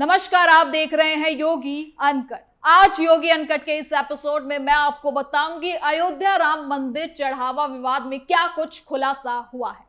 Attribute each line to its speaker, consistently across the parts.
Speaker 1: नमस्कार, आप देख रहे हैं योगी अनकट। आज योगी अनकट के इस एपिसोड में मैं आपको बताऊंगी अयोध्या राम मंदिर चढ़ावा विवाद में क्या कुछ खुलासा हुआ है।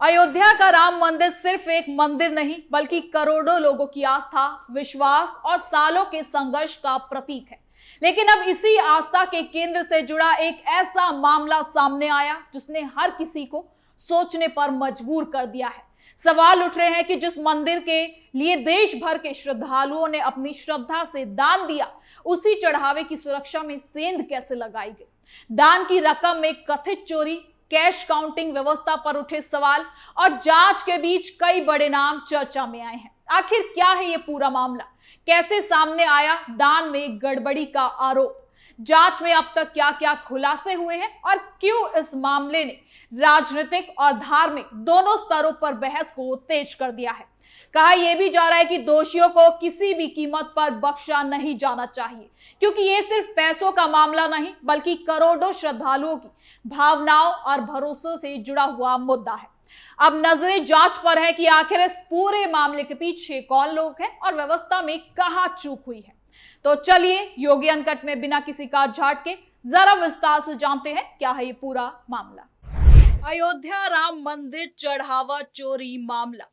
Speaker 1: अयोध्या का राम मंदिर सिर्फ एक मंदिर नहीं बल्कि करोड़ों लोगों की आस्था, विश्वास और सालों के संघर्ष का प्रतीक है। लेकिन अब इसी आस्था के केंद्र से जुड़ा एक ऐसा मामला सामने आया जिसने हर किसी को सोचने पर मजबूर कर दिया है। सवाल उठ रहे हैं कि जिस मंदिर के लिए देश भर के श्रद्धालुओं ने अपनी श्रद्धा से दान दिया, उसी चढ़ावे की सुरक्षा में सेंध कैसे लगाई गई। दान की रकम में कथित चोरी, कैश काउंटिंग व्यवस्था पर उठे सवाल और जांच के बीच कई बड़े नाम चर्चा में आए हैं। आखिर क्या है ये पूरा मामला, कैसे सामने आया दान में गड़बड़ी का आरोप, जांच में अब तक क्या क्या खुलासे हुए हैं और क्यों इस मामले ने राजनीतिक और धार्मिक दोनों स्तरों पर बहस को तेज कर दिया है। कहा यह भी जा रहा है कि दोषियों को किसी भी कीमत पर बख्शा नहीं जाना चाहिए, क्योंकि ये सिर्फ पैसों का मामला नहीं बल्कि करोड़ों श्रद्धालुओं की भावनाओं और भरोसों से जुड़ा हुआ मुद्दा है। अब नजरें जांच पर है कि आखिर इस पूरे मामले के पीछे कौन लोग हैं और व्यवस्था में कहां चूक हुई है। तो चलिए योगी अनकट में बिना किसी काट-छांट के जरा विस्तार से जानते हैं क्या है ये पूरा मामला। अयोध्या राम मंदिर चढ़ावा चोरी मामला,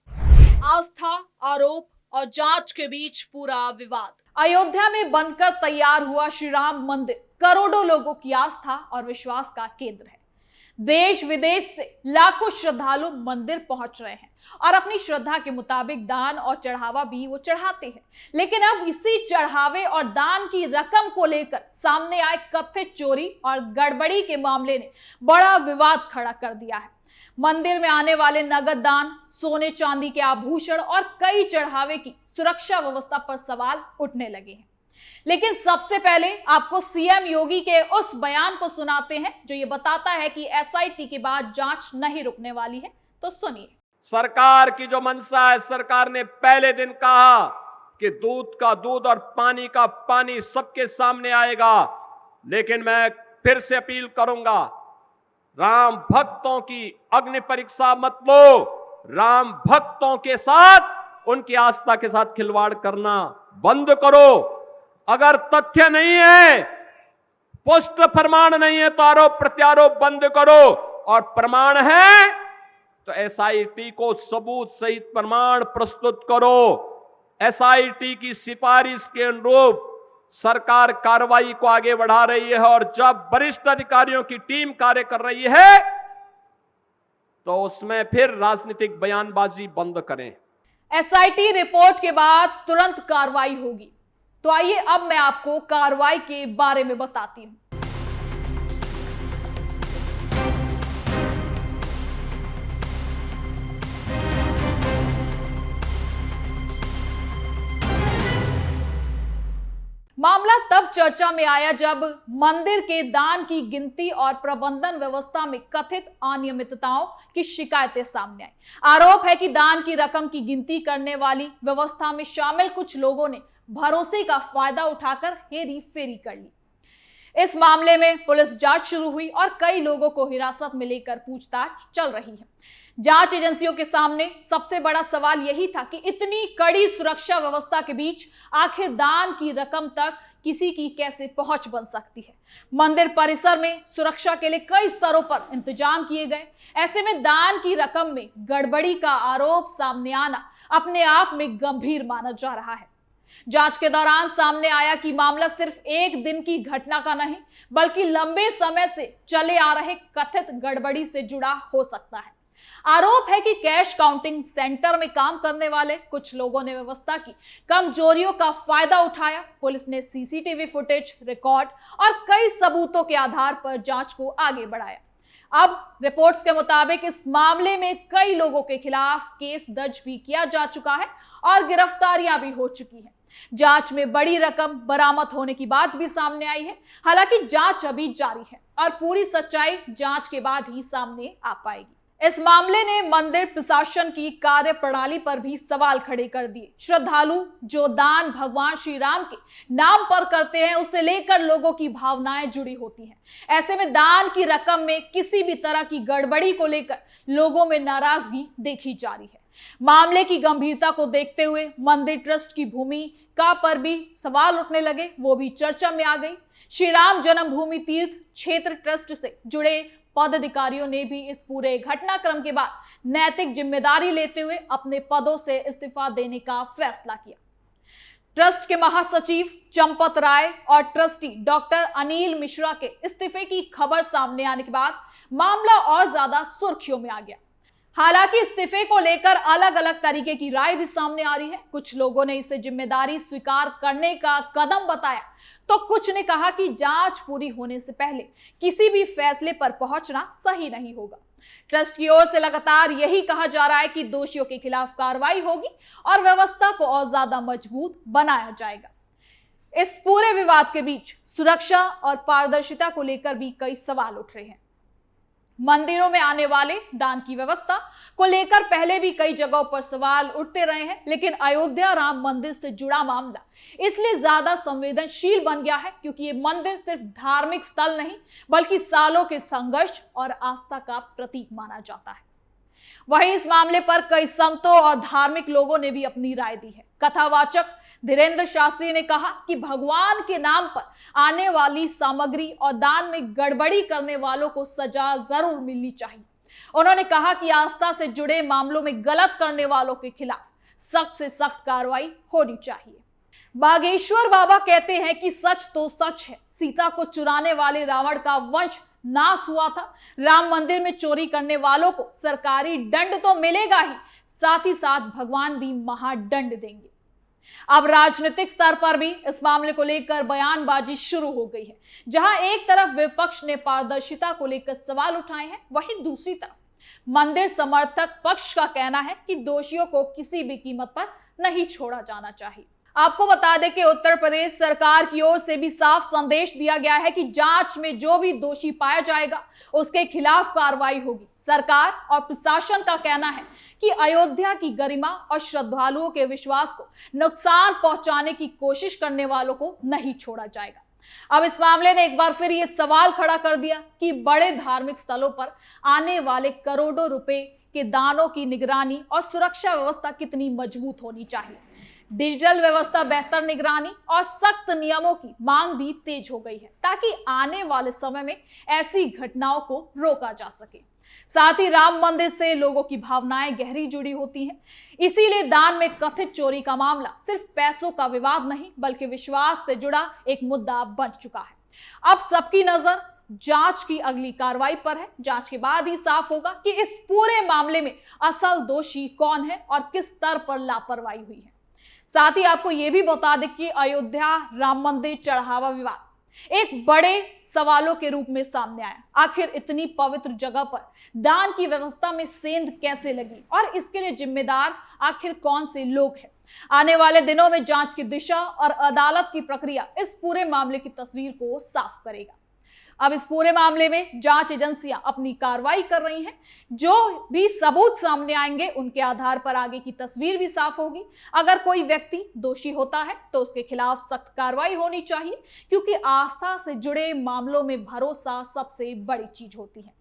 Speaker 1: आस्था, आरोप और जांच के बीच पूरा विवाद। अयोध्या में बनकर तैयार हुआ श्री राम मंदिर करोड़ों लोगों की आस्था और विश्वास का केंद्र है। देश विदेश से लाखों श्रद्धालु मंदिर पहुंच रहे हैं और अपनी श्रद्धा के मुताबिक दान और चढ़ावा भी वो चढ़ाते हैं। लेकिन अब इसी चढ़ावे और दान की रकम को लेकर सामने आए कथित चोरी और गड़बड़ी के मामले ने बड़ा विवाद खड़ा कर दिया है। मंदिर में आने वाले नगद दान, सोने चांदी के आभूषण और कई चढ़ावे की सुरक्षा व्यवस्था पर सवाल उठने लगे हैं। लेकिन सबसे पहले आपको सीएम योगी के उस बयान को सुनाते हैं जो ये बताता है कि एसआईटी के बाद जांच नहीं रुकने वाली है। तो सुनिए।
Speaker 2: सरकार की जो मंशा है, सरकार ने पहले दिन कहा कि दूध का दूध और पानी का पानी सबके सामने आएगा। लेकिन मैं फिर से अपील करूंगा, राम भक्तों की अग्नि परीक्षा मत लो। राम भक्तों के साथ, उनकी आस्था के साथ खिलवाड़ करना बंद करो। अगर तथ्य नहीं है, पुष्ट प्रमाण नहीं है तो आरोप प्रत्यारोप बंद करो, और प्रमाण है तो एसआईटी को सबूत सहित प्रमाण प्रस्तुत करो। एसआईटी की सिफारिश के अनुरूप सरकार कार्रवाई को आगे बढ़ा रही है, और जब वरिष्ठ अधिकारियों की टीम कार्य कर रही है तो उसमें फिर राजनीतिक बयानबाजी बंद करें।
Speaker 1: एसआईटी रिपोर्ट के बाद तुरंत कार्रवाई होगी। तो आइए अब मैं आपको कार्रवाई के बारे में बताती हूं। मामला तब चर्चा में आया जब मंदिर के दान की गिनती और प्रबंधन व्यवस्था में कथित अनियमितताओं की शिकायतें सामने आई। आरोप है कि दान की रकम की गिनती करने वाली व्यवस्था में शामिल कुछ लोगों ने भरोसे का फायदा उठाकर हेरी फेरी कर ली। इस मामले में पुलिस जांच शुरू हुई और कई लोगों को हिरासत में लेकर पूछताछ चल रही है। जांच एजेंसियों के सामने सबसे बड़ा सवाल यही था कि इतनी कड़ी सुरक्षा व्यवस्था के बीच आखिर दान की रकम तक किसी की कैसे पहुंच बन सकती है। मंदिर परिसर में सुरक्षा के लिए कई स्तरों पर इंतजाम किए गए। ऐसे में दान की रकम में गड़बड़ी का आरोप सामने आना अपने आप में गंभीर माना जा रहा है। जांच के दौरान सामने आया कि मामला सिर्फ एक दिन की घटना का नहीं बल्कि लंबे समय से चले आ रहे कथित गड़बड़ी से जुड़ा हो सकता है। आरोप है कि कैश काउंटिंग सेंटर में काम करने वाले कुछ लोगों ने व्यवस्था की कमजोरियों का फायदा उठाया। पुलिस ने सीसीटीवी फुटेज, रिकॉर्ड और कई सबूतों के आधार पर जांच को आगे बढ़ाया। अब रिपोर्ट्स के मुताबिक इस मामले में कई लोगों के खिलाफ केस दर्ज भी किया जा चुका है और गिरफ्तारियां भी हो चुकी हैं। जांच में बड़ी रकम बरामद होने की बात भी सामने आई है। हालांकि जांच अभी जारी है और पूरी सच्चाई जांच के बाद ही सामने आ पाएगी। इस मामले ने मंदिर प्रशासन की कार्य प्रणाली पर भी सवाल खड़े कर दिए। श्रद्धालु जो दान भगवान श्री राम के नाम पर करते हैं, उसे लेकर लोगों की भावनाएं जुड़ी होती हैं। ऐसे में दान की रकम में किसी भी तरह की गड़बड़ी को लेकर लोगों में नाराजगी देखी जा रही है। मामले की गंभीरता को देखते हुए मंदिर ट्रस्ट की भूमिका पर भी सवाल उठने लगे, वो भी चर्चा में आ गई। श्री राम जन्मभूमि तीर्थ क्षेत्र ट्रस्ट से जुड़े पदाधिकारियों ने भी इस पूरे घटनाक्रम के बाद नैतिक जिम्मेदारी लेते हुए अपने पदों से इस्तीफा देने का फैसला किया। ट्रस्ट के महासचिव चंपत राय और ट्रस्टी डॉक्टर अनिल मिश्रा के इस्तीफे की खबर सामने आने के बाद मामला और ज्यादा सुर्खियों में आ गया। हालांकि इस्तीफे को लेकर अलग अलग तरीके की राय भी सामने आ रही है। कुछ लोगों ने इसे जिम्मेदारी स्वीकार करने का कदम बताया, तो कुछ ने कहा कि जांच पूरी होने से पहले किसी भी फैसले पर पहुंचना सही नहीं होगा। ट्रस्ट की ओर से लगातार यही कहा जा रहा है कि दोषियों के खिलाफ कार्रवाई होगी और व्यवस्था को और ज्यादा मजबूत बनाया जाएगा। इस पूरे विवाद के बीच सुरक्षा और पारदर्शिता को लेकर भी कई सवाल उठ रहे हैं। मंदिरों में आने वाले दान की व्यवस्था को लेकर पहले भी कई जगहों पर सवाल उठते रहे हैं, लेकिन अयोध्या राम मंदिर से जुड़ा मामला इसलिए ज्यादा संवेदनशील बन गया है क्योंकि ये मंदिर सिर्फ धार्मिक स्थल नहीं बल्कि सालों के संघर्ष और आस्था का प्रतीक माना जाता है। वहीं इस मामले पर कई संतों और धार्मिक लोगों ने भी अपनी राय दी है। कथावाचक धीरेन्द्र शास्त्री ने कहा कि भगवान के नाम पर आने वाली सामग्री और दान में गड़बड़ी करने वालों को सजा जरूर मिलनी चाहिए। उन्होंने कहा कि आस्था से जुड़े मामलों में गलत करने वालों के खिलाफ सख्त से सख्त कार्रवाई होनी चाहिए। बागेश्वर बाबा कहते हैं कि सच तो सच है, सीता को चुराने वाले रावण का वंश नाश हुआ था। राम मंदिर में चोरी करने वालों को सरकारी दंड तो मिलेगा ही, साथ ही साथ भगवान भी महादंड देंगे। अब राजनीतिक स्तर पर भी इस मामले को लेकर बयानबाजी शुरू हो गई है। जहां एक तरफ विपक्ष ने पारदर्शिता को लेकर सवाल उठाए हैं, वहीं दूसरी तरफ मंदिर समर्थक पक्ष का कहना है कि दोषियों को किसी भी कीमत पर नहीं छोड़ा जाना चाहिए। आपको बता दें कि उत्तर प्रदेश सरकार की ओर से भी साफ संदेश दिया गया है कि जांच में जो भी दोषी पाया जाएगा उसके खिलाफ कार्रवाई होगी। सरकार और प्रशासन का कहना है कि अयोध्या की गरिमा और श्रद्धालुओं के विश्वास को नुकसान पहुंचाने की कोशिश करने वालों को नहीं छोड़ा जाएगा। अब इस मामले ने एक बार फिर ये सवाल खड़ा कर दिया कि बड़े धार्मिक स्थलों पर आने वाले करोड़ों रुपए के दानों की निगरानी और सुरक्षा व्यवस्था कितनी मजबूत होनी चाहिए। डिजिटल व्यवस्था, बेहतर निगरानी और सख्त नियमों की मांग भी तेज हो गई है ताकि आने वाले समय में ऐसी घटनाओं को रोका जा सके। साथ ही राम मंदिर से लोगों की भावनाएं गहरी जुड़ी होती हैं, इसीलिए दान में कथित चोरी का मामला सिर्फ पैसों का विवाद नहीं बल्कि विश्वास से जुड़ा एक मुद्दा बन चुका है। अब सबकी नजर जांच की अगली कार्रवाई पर है। जांच के बाद ही साफ होगा कि इस पूरे मामले में असल दोषी कौन है और किस स्तर पर लापरवाही हुई है। साथ ही आपको यह भी बता दें कि अयोध्या राम मंदिर चढ़ावा विवाद एक बड़े सवालों के रूप में सामने आया। आखिर इतनी पवित्र जगह पर दान की व्यवस्था में सेंध कैसे लगी और इसके लिए जिम्मेदार आखिर कौन से लोग हैं? आने वाले दिनों में जांच की दिशा और अदालत की प्रक्रिया इस पूरे मामले की तस्वीर को साफ करेगा। अब इस पूरे मामले में जांच एजेंसियां अपनी कार्रवाई कर रही हैं। जो भी सबूत सामने आएंगे उनके आधार पर आगे की तस्वीर भी साफ होगी। अगर कोई व्यक्ति दोषी होता है तो उसके खिलाफ सख्त कार्रवाई होनी चाहिए क्योंकि आस्था से जुड़े मामलों में भरोसा सबसे बड़ी चीज होती है।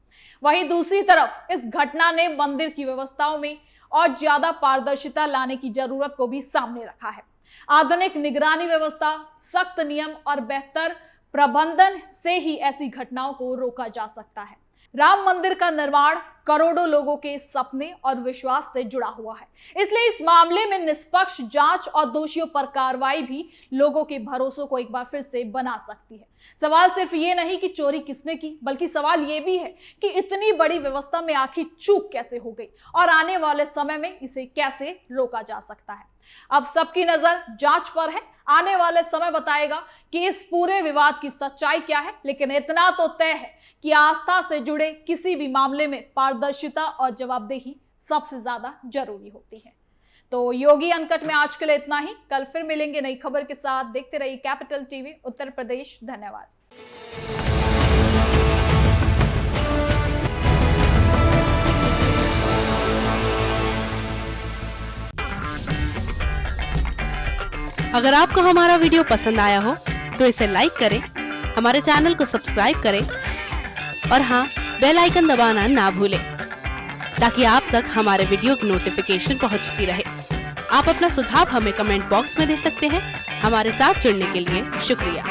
Speaker 1: वहीं दूसरी तरफ इस घटना ने मंदिर की व्यवस्थाओं में और ज्यादा पारदर्शिता लाने की जरूरत को भी सामने रखा है। आधुनिक निगरानी व्यवस्था, सख्त नियम और बेहतर प्रबंधन से ही ऐसी घटनाओं को रोका जा सकता है। राम मंदिर का निर्माण करोड़ों लोगों के सपने और विश्वास से जुड़ा हुआ है, इसलिए इस मामले में निष्पक्ष जांच और दोषियों पर कार्रवाई भी लोगों के भरोसों को एक बार फिर से बना सकती है। सवाल सिर्फ ये नहीं कि चोरी किसने की, बल्कि सवाल ये भी है कि इतनी बड़ी व्यवस्था में आखिर चूक कैसे हो गई और आने वाले समय में इसे कैसे रोका जा सकता है। अब सबकी नजर जांच पर है। आने वाले समय बताएगा कि इस पूरे विवाद की सच्चाई क्या है, लेकिन इतना तो तय है कि आस्था से जुड़े किसी भी मामले में पारदर्शिता और जवाबदेही सबसे ज्यादा जरूरी होती है। तो योगी अनकट में आज के लिए इतना ही। कल फिर मिलेंगे नई खबर के साथ। देखते रहिए कैपिटल टीवी उत्तर प्रदेश। धन्यवाद।
Speaker 3: अगर आपको हमारा वीडियो पसंद आया हो तो इसे लाइक करें, हमारे चैनल को सब्सक्राइब करें और हाँ, बेल आइकन दबाना ना भूलें ताकि आप तक हमारे वीडियो की नोटिफिकेशन पहुंचती रहे। आप अपना सुझाव हमें कमेंट बॉक्स में दे सकते हैं। हमारे साथ जुड़ने के लिए शुक्रिया।